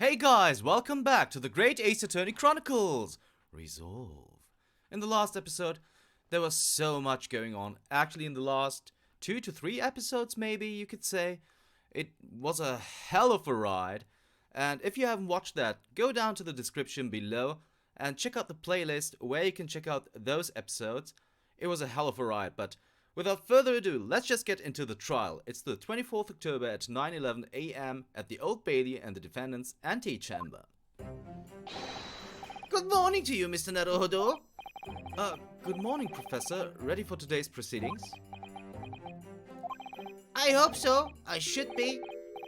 Hey guys, welcome back to the Great Ace Attorney Chronicles! Resolve. In the last episode, there was so much going on. Actually, in the last 2 to 3 episodes, maybe you could say. It was a hell of a ride. And if you haven't watched that, go down to the description below and check out the playlist where you can check out those episodes. It was a hell of a ride, but without further ado, let's just get into the trial. It's the 24th October at 9:11 a.m. at the Old Bailey and the defendant's antechamber. Good morning to you, Mr. Naruhodo. Good morning, Professor. Ready for today's proceedings? I hope so. I should be.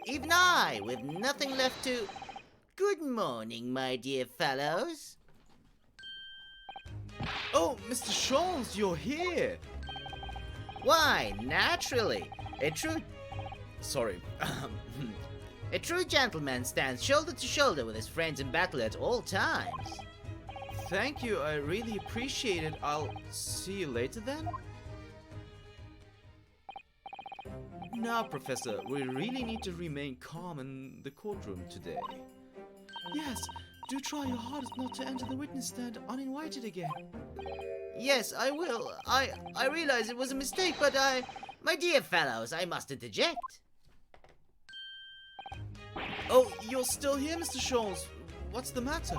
Even I, with nothing left to... Good morning, my dear fellows. Oh, Mr. Shawns, you're here. Why, naturally. A true gentleman stands shoulder to shoulder with his friends in battle at all times. Thank you, I really appreciate it. I'll see you later then. Now, Professor, we really need to remain calm in the courtroom today. Yes, do try your hardest not to enter the witness stand uninvited again. Yes, I will. I realize it was a mistake, but My dear fellows, I must interject. Oh, you're still here, Mr. Shawns. What's the matter?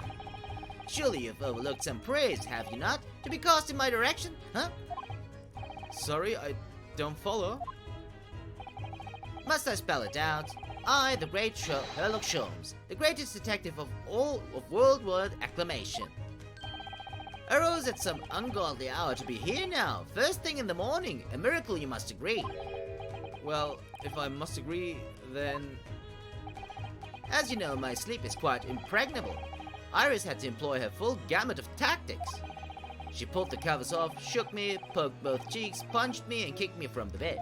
Surely you've overlooked some praise, have you not? To be cast in my direction, huh? Sorry, I don't follow. Must I spell it out? I, the great Sherlock Holmes, the greatest detective of all of world-wide acclamation, arose at some ungodly hour to be here now, first thing in the morning. A miracle, you must agree. Well, if I must agree, then... As you know, my sleep is quite impregnable. Iris had to employ her full gamut of tactics. She pulled the covers off, shook me, poked both cheeks, punched me, and kicked me from the bed.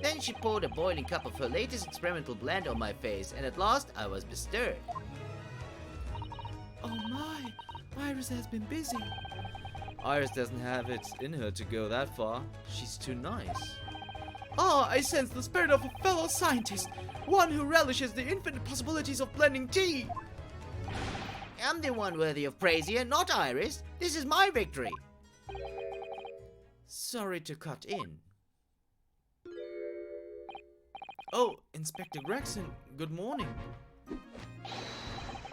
Then she poured a boiling cup of her latest experimental blend on my face, and at last I was bestirred. Oh my, Iris has been busy. Iris doesn't have it in her to go that far. She's too nice. Ah, I sense the spirit of a fellow scientist, one who relishes the infinite possibilities of blending tea. I'm the one worthy of praise here, not Iris. This is my victory. Sorry to cut in. Oh, Inspector Gregson, good morning.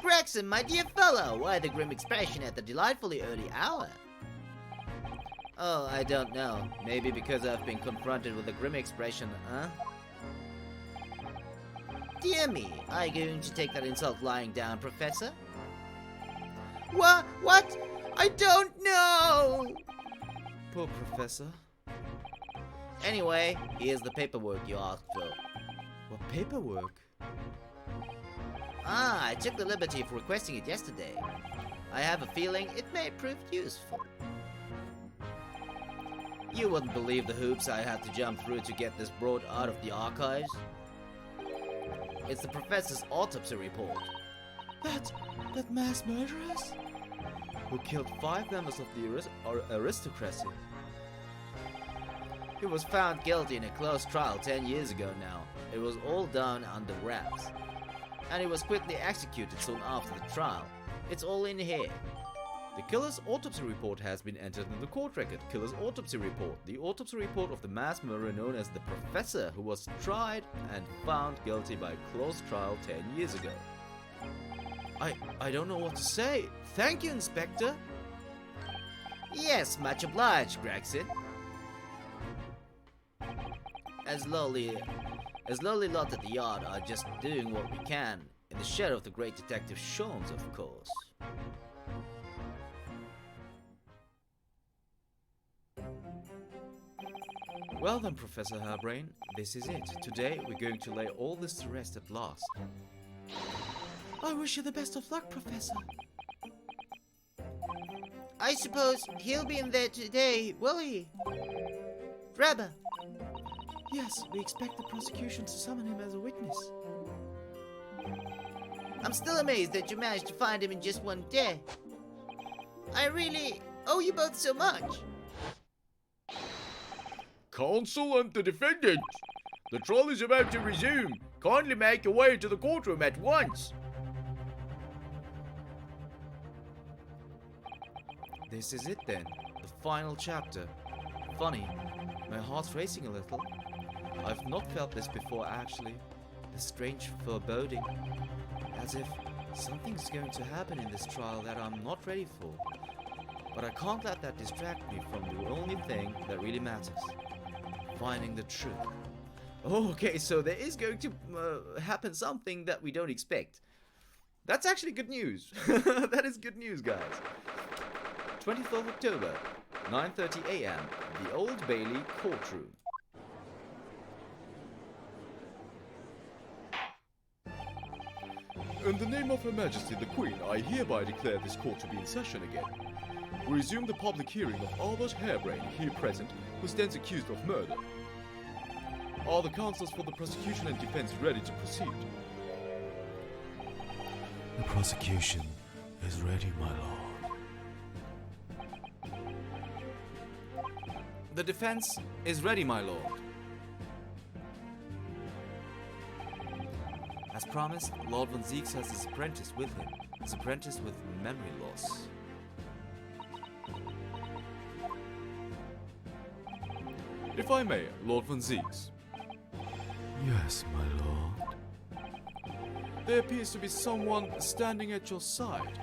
Gregson, my dear fellow, why the grim expression at the delightfully early hour? Oh, I don't know. Maybe because I've been confronted with a grim expression, huh? Dear me, are you going to take that insult lying down, Professor? What? I don't know! Poor Professor. Anyway, here's the paperwork you asked for. What paperwork? I took the liberty of requesting it yesterday. I have a feeling it may prove useful. You wouldn't believe the hoops I had to jump through to get this brought out of the archives. It's the professor's autopsy report. That mass murderers? Who killed 5 members of the aristocracy. He was found guilty in a close trial 10 years ago now. It was all done under wraps. And he was quickly executed soon after the trial. It's all in here. The killer's autopsy report has been entered in the court record. Killer's autopsy report. The autopsy report of the mass murderer known as the Professor, who was tried and found guilty by a close trial 10 years ago. I don't know what to say. Thank you, Inspector. Yes, much obliged, Gregson. As lowly lot at the yard are just doing what we can, in the shadow of the great Detective Shawns, of course. Well then, Professor Hairbrain, this is it. Today we're going to lay all this to rest at last. I wish you the best of luck, Professor. I suppose he'll be in there today, will he? Drebber. Yes, we expect the prosecution to summon him as a witness. I'm still amazed that you managed to find him in just one day. I really owe you both so much. Counsel and the defendant. The trial is about to resume. Kindly make your way to the courtroom at once. This is it then, the final chapter. Funny, my heart's racing a little. I've not felt this before actually. This strange foreboding. As if something's going to happen in this trial that I'm not ready for. But I can't let that distract me from the only thing that really matters. Finding the truth. Oh, okay, so there is going to happen something that we don't expect. That's actually good news. That is good news, guys. 24th October, 9:30 a.m. The Old Bailey courtroom. In the name of Her Majesty the Queen, I hereby declare this court to be in session again. We resume the public hearing of Albert Harebrain, here present, who stands accused of murder. Are the counsels for the prosecution and defense ready to proceed? The prosecution is ready, my lord. The defense is ready, my lord. As promised, Lord Von Zieks has his apprentice with him. His apprentice with memory loss. If I may, Lord Von Zieks. Yes, my lord. There appears to be someone standing at your side.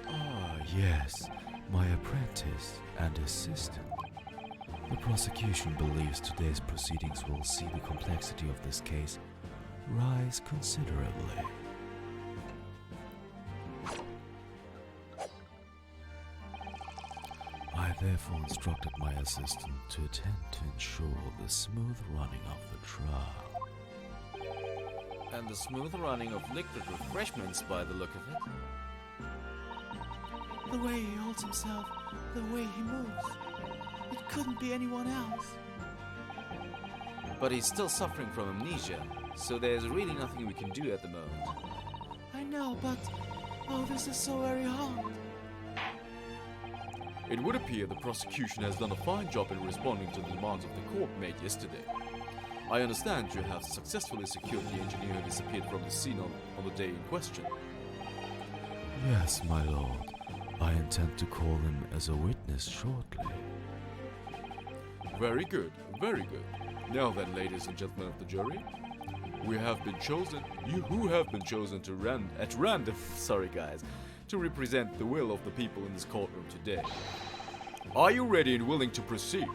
Ah, yes, my apprentice and assistant. The prosecution believes today's proceedings will see the complexity of this case rise considerably. I therefore instructed my assistant to attend to ensure the smooth running of the trial. And the smooth running of liquid refreshments by the look of it. The way he holds himself, the way he moves. It couldn't be anyone else. But he's still suffering from amnesia, so there's really nothing we can do at the moment. I know, but... oh, this is so very hard. It would appear the prosecution has done a fine job in responding to the demands of the court made yesterday. I understand you have successfully secured the engineer who disappeared from the scene on the day in question. Yes, my lord. I intend to call him as a witness shortly. Very good, very good. Now then, ladies and gentlemen of the jury, you who have been chosen at random, sorry guys, to represent the will of the people in this courtroom today. Are you ready and willing to proceed?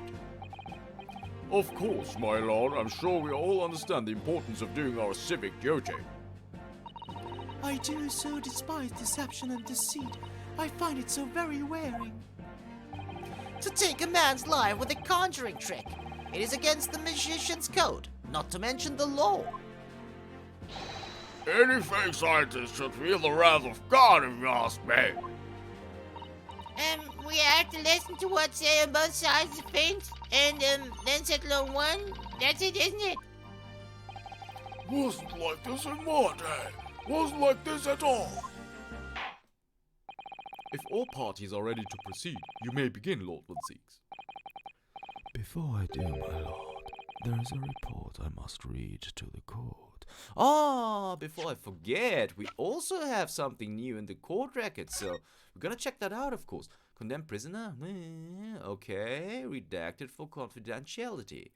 Of course, my lord. I'm sure we all understand the importance of doing our civic duty. I do so despite deception and deceit. I find it so very wearing. To take a man's life with a conjuring trick. It is against the magician's code, not to mention the law. Any fake scientist should feel the wrath of God, if you ask me. We have to listen to what's said on both sides of the fence, and then settle on one. That's it, isn't it? Wasn't like this in my day. Wasn't like this at all. If all parties are ready to proceed, you may begin, Lord Von Zieks. Before I do, my lord, there is a report I must read to the court. Ah, before I forget, we also have something new in the court record, so we're gonna check that out, of course. Condemned prisoner? Okay, redacted for confidentiality.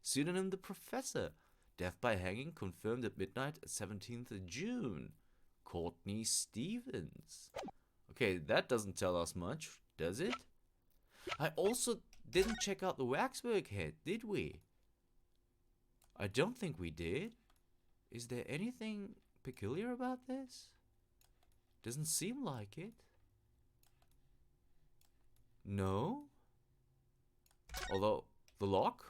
Pseudonym the Professor. Death by hanging confirmed at midnight, 17th of June. Courtney Stevens. Okay, that doesn't tell us much, does it? I also didn't check out the waxwork head, did we? I don't think we did. Is there anything peculiar about this? Doesn't seem like it. No? Although, the lock?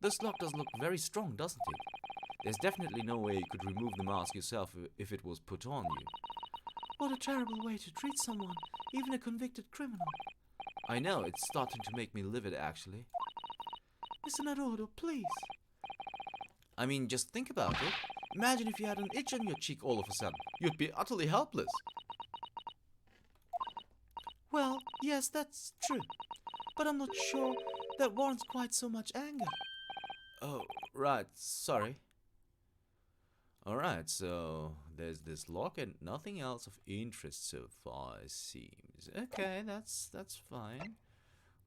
This lock does look very strong, doesn't it? There's definitely no way you could remove the mask yourself if it was put on you. What a terrible way to treat someone, even a convicted criminal. I know, it's starting to make me livid, actually. Mr. Naruto, please. I mean, just think about it. Imagine if you had an itch on your cheek all of a sudden. You'd be utterly helpless. Well, yes, that's true. But I'm not sure that warrants quite so much anger. Oh, right, sorry. Alright, so there's this lock and nothing else of interest so far, it seems. Okay, that's fine.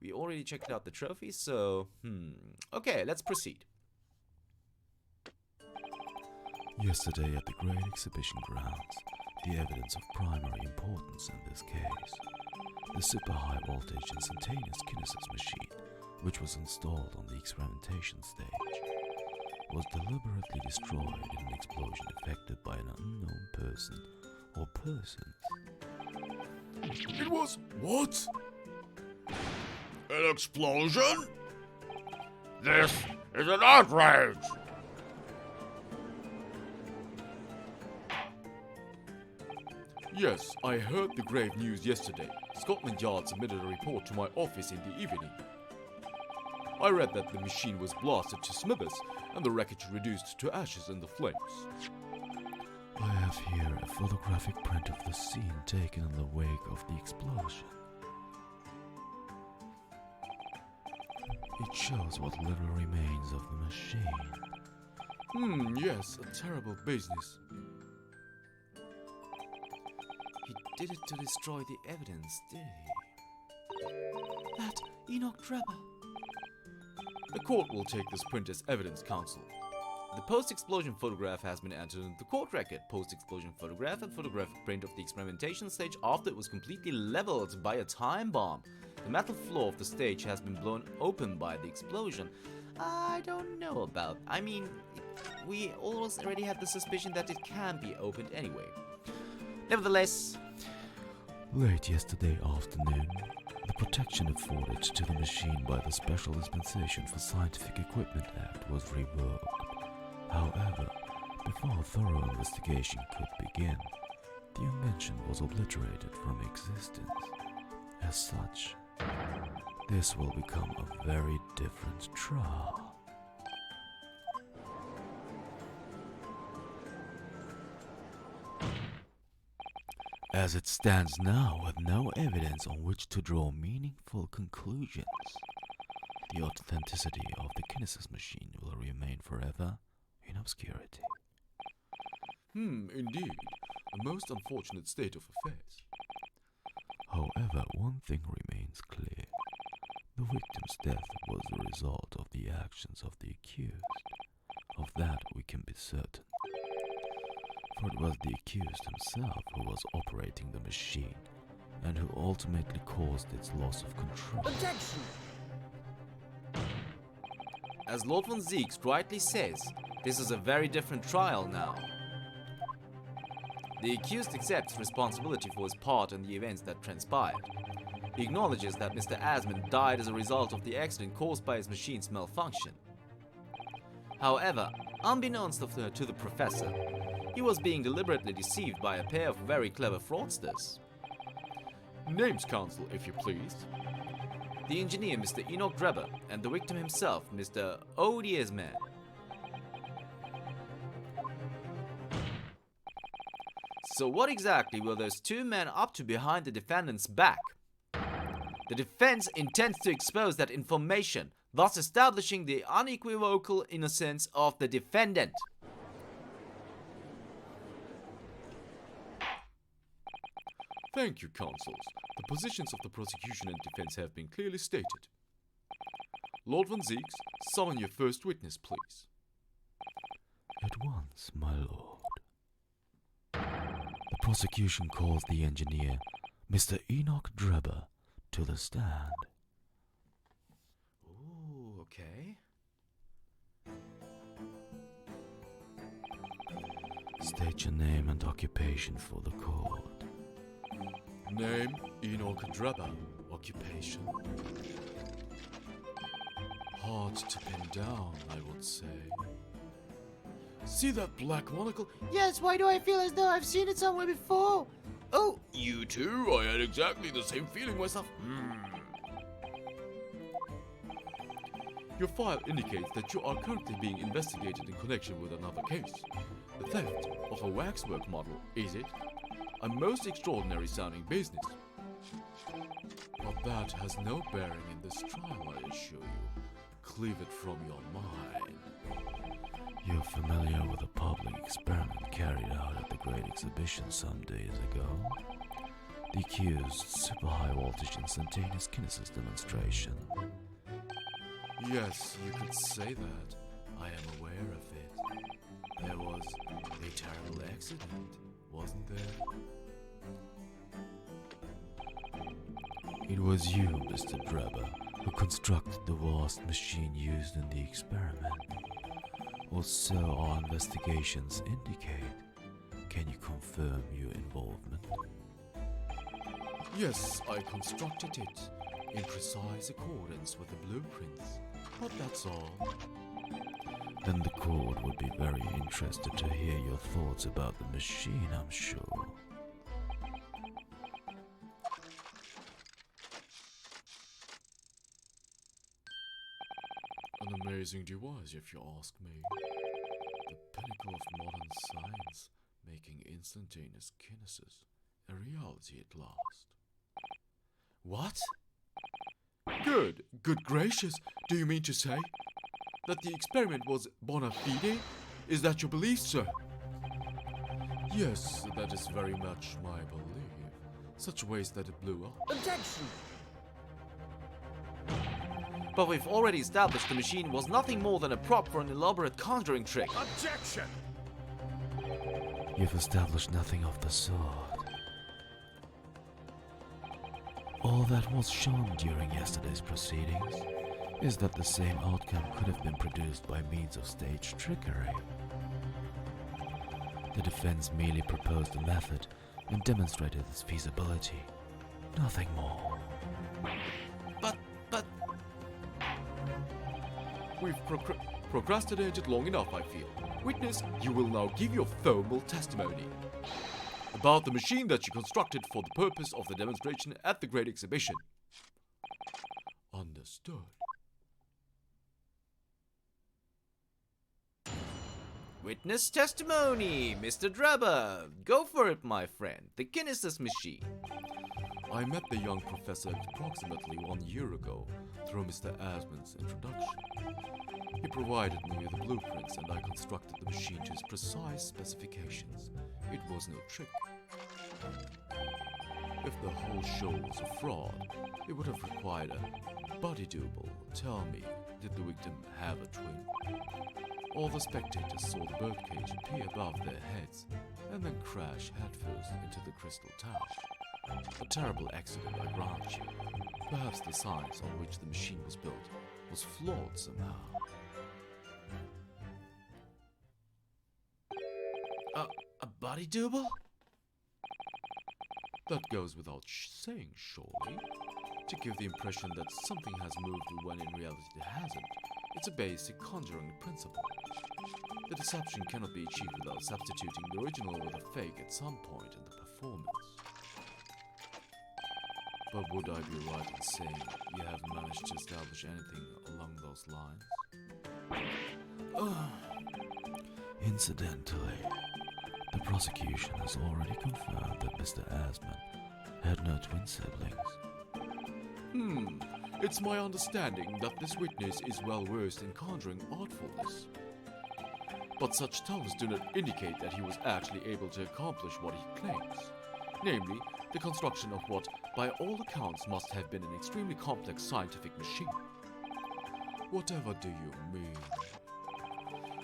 We already checked out the trophy, so okay, let's proceed. Yesterday at the Great Exhibition Grounds, the evidence of primary importance in this case, the super high voltage instantaneous kinesis machine, which was installed on the experimentation stage, was deliberately destroyed in an explosion effected by an unknown person or persons. It was what? An explosion? This is an outrage! Yes, I heard the grave news yesterday. Scotland Yard submitted a report to my office in the evening. I read that the machine was blasted to smithers and the wreckage reduced to ashes in the flames. I have here a photographic print of the scene taken in the wake of the explosion. It shows what little remains of the machine. Yes, a terrible business. He did it to destroy the evidence, did he? That Enoch Drebber. The court will take this print as evidence, counsel. The post-explosion photograph has been entered into the court record. Post-explosion photograph and photographic print of the experimentation stage after it was completely leveled by a time bomb. The metal floor of the stage has been blown open by the explosion. I don't know about. I mean, we already had the suspicion that it can be opened anyway. Nevertheless, Late yesterday afternoon, the protection afforded to the machine by the Special Dispensation for Scientific Equipment Act was revoked. However, before a thorough investigation could begin, the invention was obliterated from existence. As such, this will become a very different trial. As it stands now, with no evidence on which to draw meaningful conclusions, the authenticity of the kinesis machine will remain forever in obscurity. Indeed. A most unfortunate state of affairs. However, one thing remains clear. The victim's death was the result of the actions of the accused. Of that we can be certain. For it was the accused himself who was operating the machine, and who ultimately caused its loss of control. Objection! as Lord von Zieks rightly says, this is a very different trial now. The accused accepts responsibility for his part in the events that transpired. He acknowledges that Mr. Asman died as a result of the accident caused by his machine's malfunction. However, unbeknownst to the professor, he was being deliberately deceived by a pair of very clever fraudsters. Names, counsel, if you please. The engineer, Mr. Enoch Drebber, and the victim himself, Mr. Odiesman. So what exactly were those two men up to behind the defendant's back? The defense intends to expose that information, thus establishing the unequivocal innocence of the defendant. Thank you, counsels. The positions of the prosecution and defense have been clearly stated. Lord von Zieks, summon your first witness, please. At once, my lord. The prosecution calls the engineer, Mr. Enoch Drebber, to the stand. Ooh, okay. State your name and occupation for the court. Name, Enoch Drebber. Occupation. Hard to pin down, I would say. See that black monocle? Yes, why do I feel as though I've seen it somewhere before? Oh, you too? I had exactly the same feeling myself. Your file indicates that you are currently being investigated in connection with another case. The theft of a waxwork model, is it? A most extraordinary sounding business. But that has no bearing in this trial, I assure you. Cleave it from your mind. You're familiar with a public experiment carried out at the Great Exhibition some days ago? The accused super high voltage instantaneous kinesis demonstration. Yes, you could say that. I am aware of it. There was a terrible accident, wasn't there? It was you, Mr. Drebber, who constructed the vast machine used in the experiment. Or so our investigations indicate. Can you confirm your involvement? Yes, I constructed it in precise accordance with the blueprints, but that's all. Then the court would be very interested to hear your thoughts about the machine, I'm sure. An amazing device, if you ask me. The pinnacle of modern science, making instantaneous kinesis a reality at last. What? Good gracious, do you mean to say that the experiment was bona fide? Is that your belief, sir? Yes, that is very much my belief. Such ways that it blew up. Objection! But we've already established the machine was nothing more than a prop for an elaborate conjuring trick. Objection! You've established nothing of the sort. All that was shown during yesterday's proceedings is that the same outcome could have been produced by means of staged trickery. The defense merely proposed a method and demonstrated its feasibility. Nothing more. But... We've procrastinated long enough, I feel. Witness, you will now give your formal testimony about the machine that you constructed for the purpose of the demonstration at the Great Exhibition. Understood. Witness testimony, Mr. Drebber. Go for it, my friend. The kinesis machine. I met the young professor approximately 1 year ago through Mr. Asman's introduction. He provided me with the blueprints and I constructed the machine to his precise specifications. It was no trick. If the whole show was a fraud, it would have required a body double. Tell me, did the victim have a twin? All the spectators saw the birdcage appear above their heads and then crash headfirst into the crystal tower. A terrible accident, I grant you. Perhaps the science on which the machine was built was flawed somehow. A body double? That goes without saying, surely. To give the impression that something has moved when in reality it hasn't. It's a basic conjuring principle. The deception cannot be achieved without substituting the original with a fake at some point in the performance. But would I be right in saying you haven't managed to establish anything along those lines? Incidentally, the prosecution has already confirmed that Mr. Asman had no twin siblings. It's my understanding that this witness is well versed in conjuring artfulness. But such tones do not indicate that he was actually able to accomplish what he claims. Namely, the construction of what, by all accounts, must have been an extremely complex scientific machine. Whatever do you mean?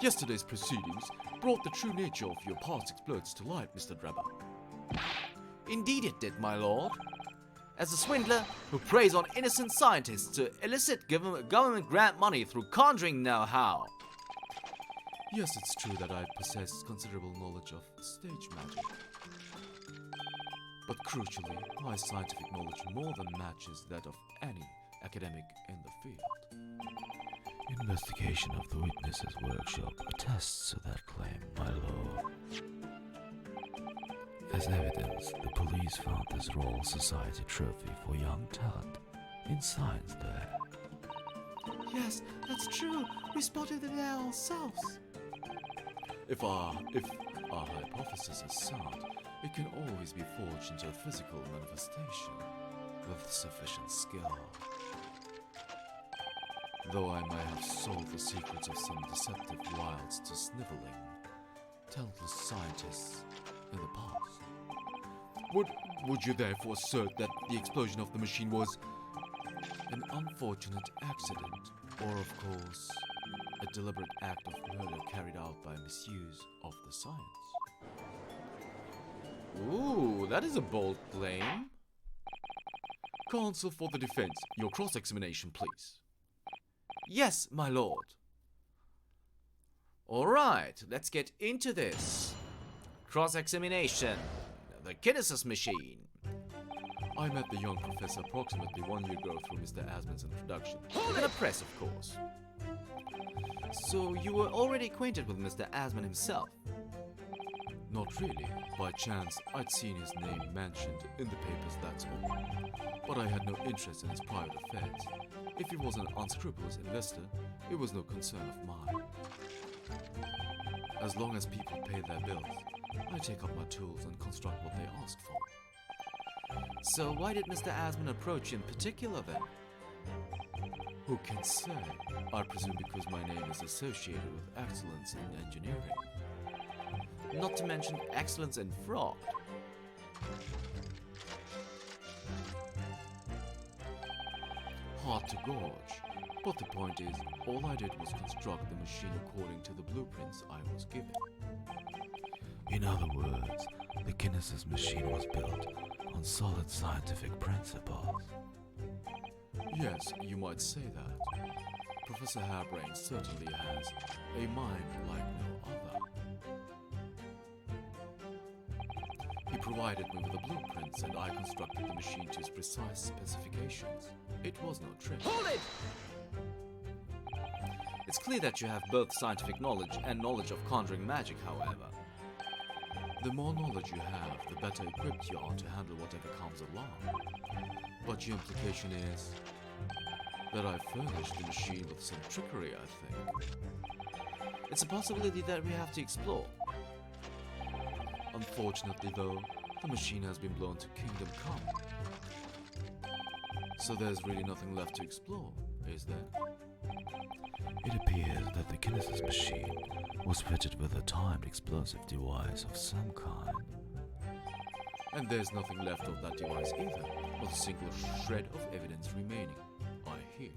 Yesterday's proceedings brought the true nature of your past exploits to light, Mr. Drebber. Indeed it did, my lord. As a swindler who preys on innocent scientists to elicit government grant money through conjuring know-how. Yes, it's true that I possess considerable knowledge of stage magic. But crucially, my scientific knowledge more than matches that of any academic in the field. Investigation of the witness's workshop attests to that claim, my lord. As evidence, the police found this Royal Society trophy for young talent in science there. Yes, that's true. We spotted it there ourselves. If our hypothesis is sound, it can always be forged into a physical manifestation with sufficient skill. though I may have solved the secrets of some deceptive wiles to sniveling, talentless scientists in the past. Would you therefore assert that the explosion of the machine was... An unfortunate accident, or of course, a deliberate act of murder carried out by misuse of the science? Ooh, that is a bold claim. Counsel for the defense, your cross-examination, please. Yes, my lord. Alright, let's get into this. Cross-examination. The Kinesis machine. I met the young professor approximately 1 year ago through Mr. Asman's introduction. In the press, of course. So you were already acquainted with Mr. Asman himself? Not really. By chance, I'd seen his name mentioned in the papers, that's all. But I had no interest in his private affairs. If he was an unscrupulous investor, it was no concern of mine. As long as people pay their bills, I take up my tools and construct what they ask for. So why did Mr. Asman approach you in particular then? Who can say? I presume because my name is associated with excellence in engineering. Not to mention excellence in fraud. Hard to gauge, but the point is, all I did was construct the machine according to the blueprints I was given. In other words, the Kinesis machine was built on solid scientific principles. Yes, you might say that. Professor Harebrained certainly has a mind like no other. He provided me with the blueprints and I constructed the machine to its precise specifications. It was no trick. Hold it! It's clear that you have both scientific knowledge and knowledge of conjuring magic, however. The more knowledge you have, the better equipped you are to handle whatever comes along. But your implication is that I furnished the machine with some trickery, I think. It's a possibility that we have to explore. Unfortunately, though, the machine has been blown to Kingdom Come. So there's really nothing left to explore, is there? It appears that the Kinesis machine was fitted with a timed explosive device of some kind. And there's nothing left of that device either, not a single shred of evidence remaining, I hear.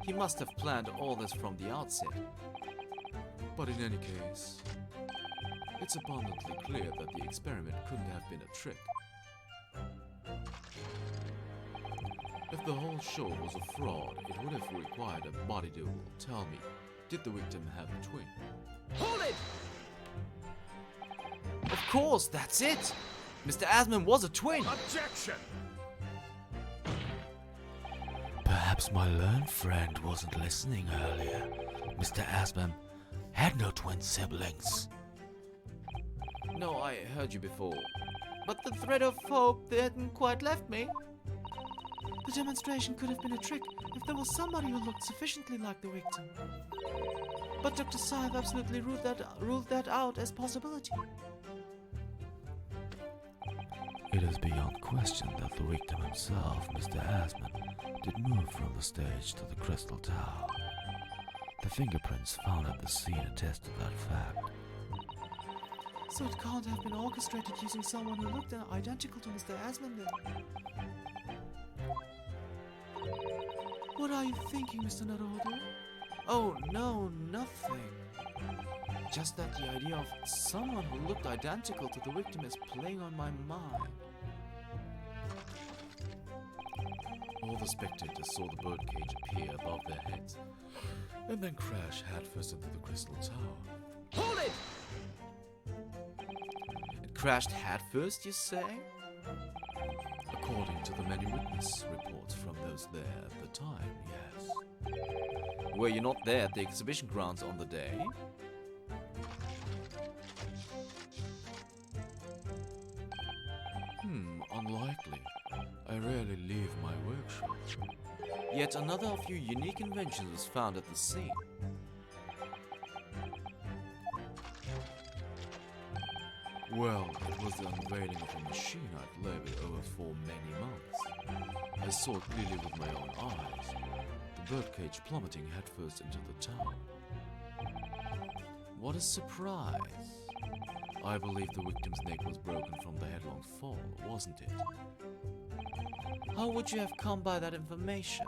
He must have planned all this from the outset. But in any case, it's abundantly clear that the experiment couldn't have been a trick. If the whole show was a fraud, it would have required a body double. Tell me, did the victim have a twin? Hold it! Of course, that's it! Mr. Asman was a twin! Objection! Perhaps my learned friend wasn't listening earlier. Mr. Asman had no twin siblings. No, I heard you before. But the thread of hope hadn't quite left me. The demonstration could have been a trick if there was somebody who looked sufficiently like the victim. But Dr. Saib absolutely ruled that out as possibility. It is beyond question that the victim himself, Mr. Asman, did move from the stage to the Crystal Tower. The fingerprints found at the scene attest to that fact. So it can't have been orchestrated using someone who looked identical to Mr. Asman then. What are you thinking, Mr. Naruhodo? Oh, no, nothing. Just that the idea of someone who looked identical to the victim is playing on my mind. All the spectators saw the birdcage appear above their heads, and then crash headfirst into the Crystal Tower. Hold it! It crashed headfirst, you say? According to the many witness reports from those there at the time, yes. Were you not there at the exhibition grounds on the day? Unlikely. I rarely leave my workshop. Yet another of your unique inventions was found at the scene. Well, it was the unveiling of a machine I'd labored over for many months. I saw it clearly with my own eyes. birdcage plummeting headfirst into the tower. What a surprise! I believe the victim's neck was broken from the headlong fall, wasn't it? How would you have come by that information?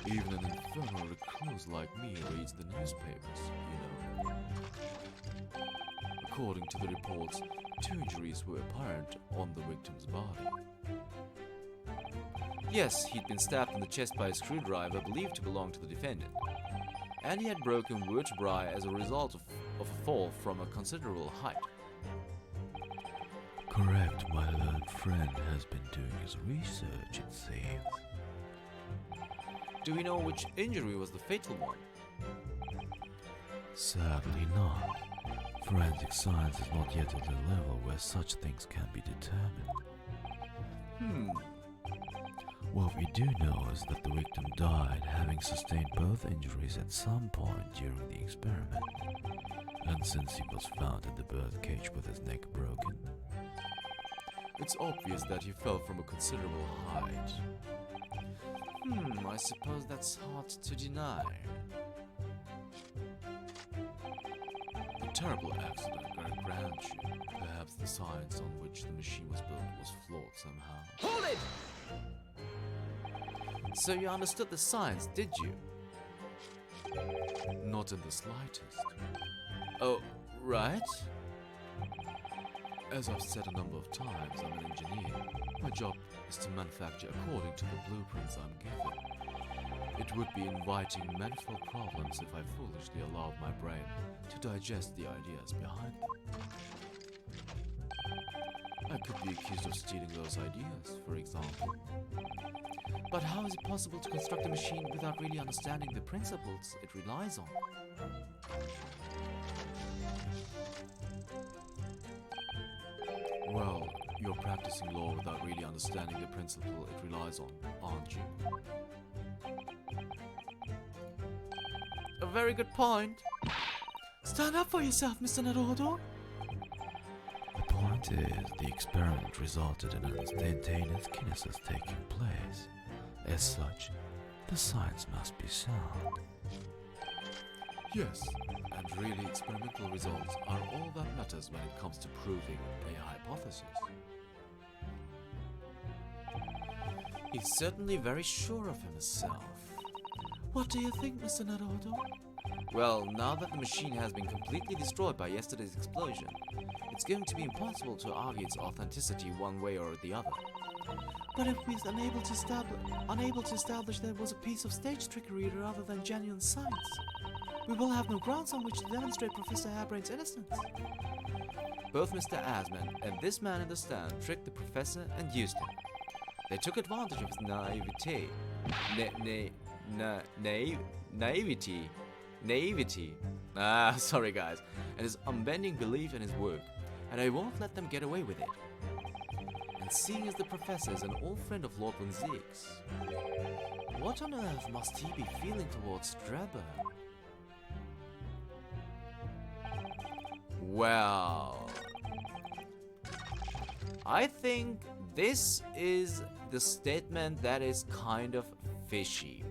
Even an infernal recluse like me reads the newspapers, you know. According to the reports, 2 injuries were apparent on the victim's body. Yes, he'd been stabbed in the chest by a screwdriver believed to belong to the defendant. And he had broken vertebrae as a result of a fall from a considerable height. Correct, my learned friend has been doing his research, it seems. Do we know which injury was the fatal one? Sadly not. Forensic science is not yet at a level where such things can be determined. What we do know is that the victim died having sustained both injuries at some point during the experiment. And since he was found in the birdcage with his neck broken, it's obvious that he fell from a considerable height. I suppose that's hard to deny. A terrible accident, I grant you. Perhaps the science on which the machine was built was flawed somehow. Hold it! So you understood the science, did you? Not in the slightest. Oh, right. As I've said a number of times, I'm an engineer. My job is to manufacture according to the blueprints I'm given. It would be inviting manifold problems if I foolishly allowed my brain to digest the ideas behind them. I could be accused of stealing those ideas, for example. But how is it possible to construct a machine without really understanding the principles it relies on? Well, you're practicing law without really understanding the principle it relies on, aren't you? A very good point. Stand up for yourself, Mr. Naruto. The point is, the experiment resulted in an instantaneous kinesis taking place. As such, the science must be sound. Yes, and really experimental results are all that matters when it comes to proving a hypothesis. He's certainly very sure of himself. What do you think, Mr. Naruto? Well, now that the machine has been completely destroyed by yesterday's explosion, it's going to be impossible to argue its authenticity one way or the other. But if we're unable to establish that it was a piece of stage trickery rather than genuine science, we will have no grounds on which to demonstrate Professor Harebrain's innocence. Both Mr. Asman and this man in the stand tricked the professor and used him. They took advantage of his naivety. Naivety. Sorry guys. And his unbending belief in his work. And I won't let them get away with it. And seeing as the professor is an old friend of Lord Linzeek's, what on earth must he be feeling towards Drebber? Well, I think this is the statement that is kind of fishy.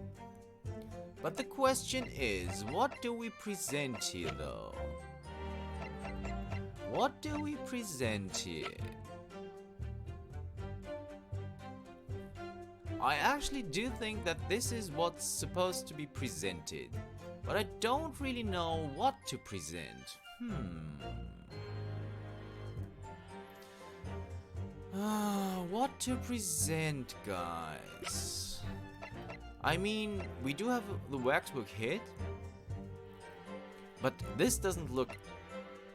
But the question is, what do we present here though? What do we present here? I actually do think that this is what's supposed to be presented, but I don't really know what to present. What to present, guys? I mean, we do have the waxwork hit, but this doesn't look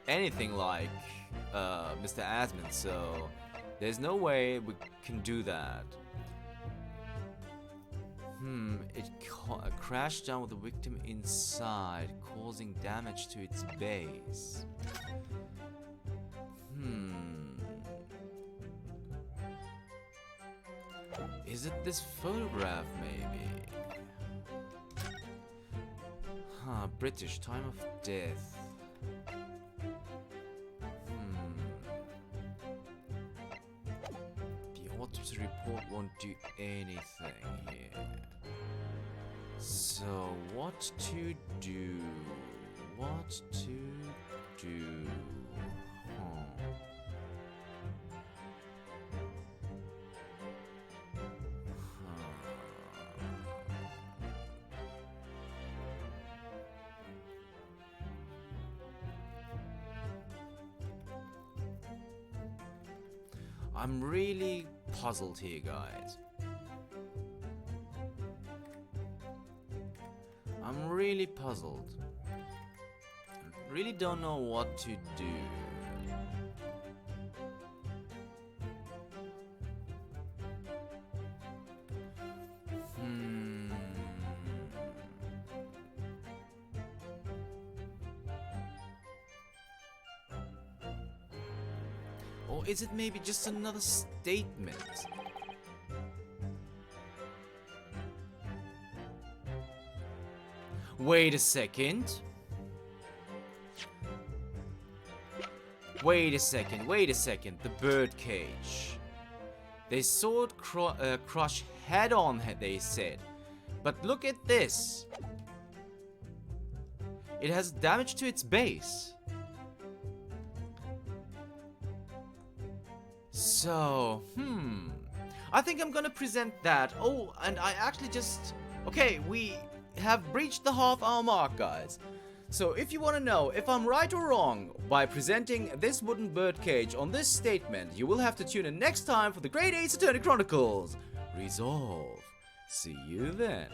anything like Mr. Asman, so there's no way we can do that. It crashed down with the victim inside, causing damage to its base. Is it this photograph, maybe? British, time of death. The autopsy report won't do anything here. So, what to do? What to do? I'm really puzzled here, guys. I'm really puzzled. I really don't know what to do. Or is it maybe just another statement? Wait a second. Wait a second. The birdcage. They saw it crush head on, they said. But look at this. It has damage to its base. So, I think I'm gonna present that. Oh, and I actually just... Okay, we have breached the half-hour mark, guys. So if you want to know if I'm right or wrong by presenting this wooden birdcage on this statement, you will have to tune in next time for the Great Ace Attorney Chronicles. Resolve. See you then.